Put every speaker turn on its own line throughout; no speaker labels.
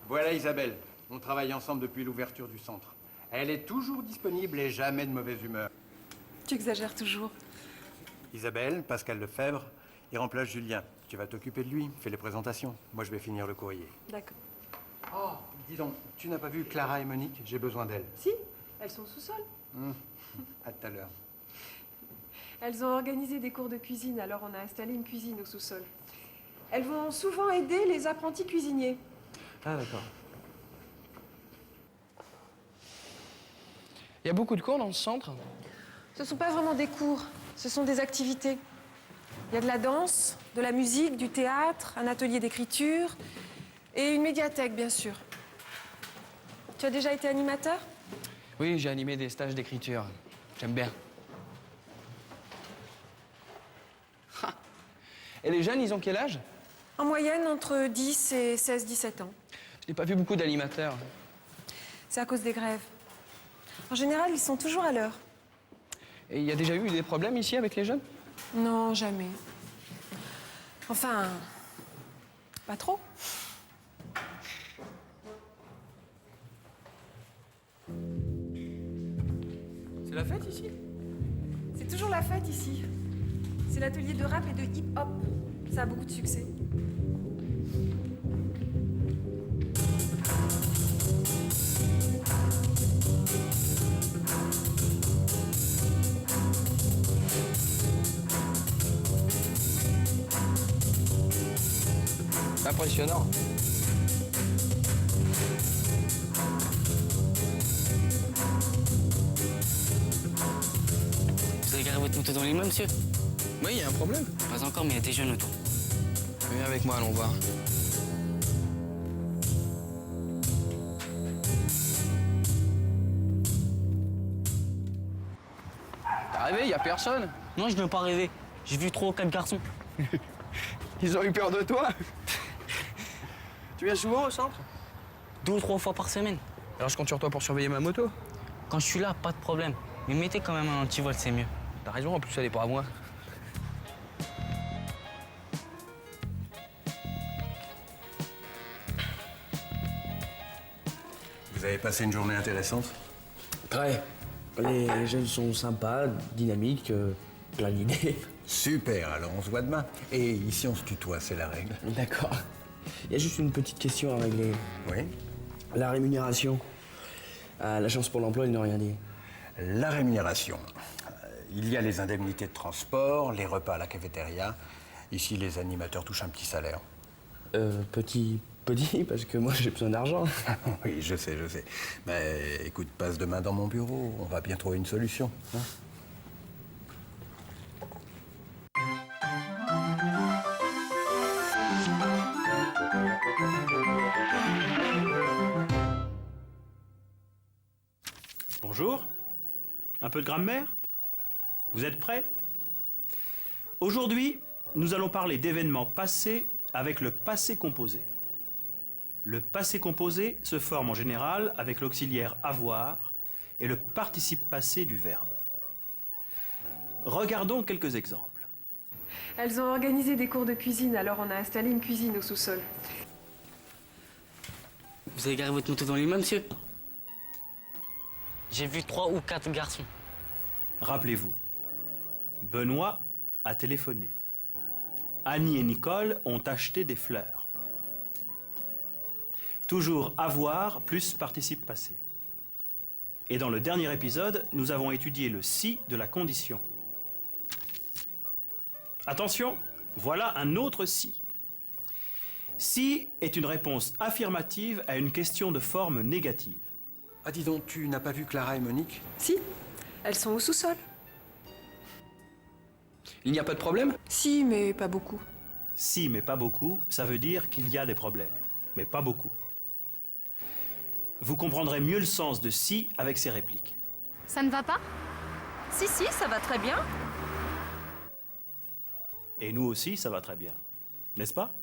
Voilà Isabelle. On travaille ensemble depuis l'ouverture du centre. Elle est toujours disponible et jamais de mauvaise humeur.
Tu exagères toujours.
Isabelle, Pascal Lefebvre, il remplace Julien. Tu vas t'occuper de lui, fais les présentations. Moi, je vais finir le courrier.
D'accord.
Oh, dis donc, tu n'as pas vu Clara et Monique? J'ai besoin d'elles.
Si, elles sont au sous-sol.
À tout à l'heure.
Elles ont organisé des cours de cuisine, alors on a installé une cuisine au sous-sol. Elles vont souvent aider les apprentis cuisiniers.
Ah, d'accord. Il y a beaucoup de cours dans ce centre?
Ce ne sont pas vraiment des cours, ce sont des activités. Il y a de la danse, de la musique, du théâtre, un atelier d'écriture et une médiathèque, bien sûr. Tu as déjà été animateur?
Oui, j'ai animé des stages d'écriture. J'aime bien. Ah. Et les jeunes, ils ont quel âge?
En moyenne, entre 10 et 16-17 ans.
Je n'ai pas vu beaucoup d'animateurs.
C'est à cause des grèves. En général, ils sont toujours à l'heure.
Et il y a déjà eu des problèmes ici avec les jeunes?
Non, jamais. Enfin, pas trop.
C'est la fête ici?
C'est toujours la fête ici. C'est l'atelier de rap et de hip-hop. Ça a beaucoup de succès.
Impressionnant.
Vous avez garé votre moto dans l'immeuble, monsieur?
Oui, il y a un problème.
Pas encore, mais il y a des jeunes autour.
Viens avec moi, allons voir. T'es arrivé, il y a personne.
Non, je ne veux pas rêver. J'ai vu 3 ou 4 garçons.
Ils ont eu peur de toi. Tu viens souvent au centre?
2 ou 3 fois par semaine.
Alors je compte sur toi pour surveiller ma moto.
Quand je suis là, pas de problème. Mais mettez quand même un antivol, c'est mieux.
T'as raison, en plus elle est pas à moi.
Vous avez passé une journée intéressante?
Ouais. Les jeunes sont sympas, dynamiques, plein d'idées.
Super, alors on se voit demain. Et ici, on se tutoie, c'est la règle.
D'accord. Il y a juste une petite question à régler.
Oui.
La rémunération. À l'Agence pour l'emploi, ils n'ont rien dit.
La rémunération. Il y a les indemnités de transport, les repas à la cafétéria. Ici, les animateurs touchent un petit salaire.
Petit, parce que moi j'ai besoin d'argent.
Oui, je sais. Mais écoute, passe demain dans mon bureau, on va bien trouver une solution. Hein?
Bonjour. Un peu de grammaire? Vous êtes prêts? Aujourd'hui, nous allons parler d'événements passés avec le passé composé. Le passé composé se forme en général avec l'auxiliaire avoir et le participe passé du verbe. Regardons quelques exemples.
Elles ont organisé des cours de cuisine, alors on a installé une cuisine au sous-sol.
Vous avez garé votre moto dans l'immeuble, monsieur? J'ai vu 3 ou 4 garçons.
Rappelez-vous, Benoît a téléphoné. Annie et Nicole ont acheté des fleurs. Toujours avoir plus participe passé. Et dans le dernier épisode, nous avons étudié le si de la condition. Attention, voilà un autre si. Si est une réponse affirmative à une question de forme négative.
Ah, dis donc, tu n'as pas vu Clara et Monique?
Si, elles sont au sous-sol.
Il n'y a pas de problème?
Si, mais pas beaucoup.
Si, mais pas beaucoup, ça veut dire qu'il y a des problèmes, mais pas beaucoup. Vous comprendrez mieux le sens de si avec ces répliques.
Ça ne va pas? Si, ça va très bien.
Et nous aussi, ça va très bien. N'est-ce pas?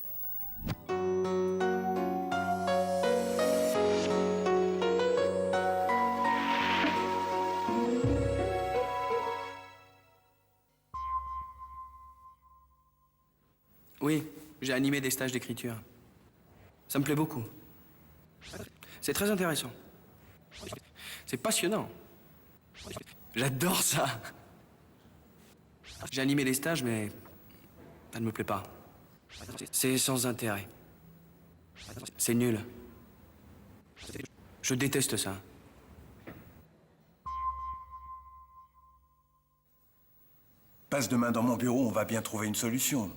Oui, j'ai animé des stages d'écriture. Ça me plaît beaucoup. C'est très intéressant. C'est passionnant. J'adore ça. J'ai animé des stages, mais ça ne me plaît pas. C'est sans intérêt. C'est nul. Je déteste ça.
Passe demain dans mon bureau, on va bien trouver une solution.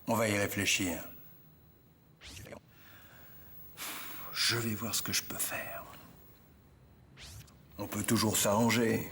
On va y réfléchir. Je vais voir ce que je peux faire. On peut toujours s'arranger.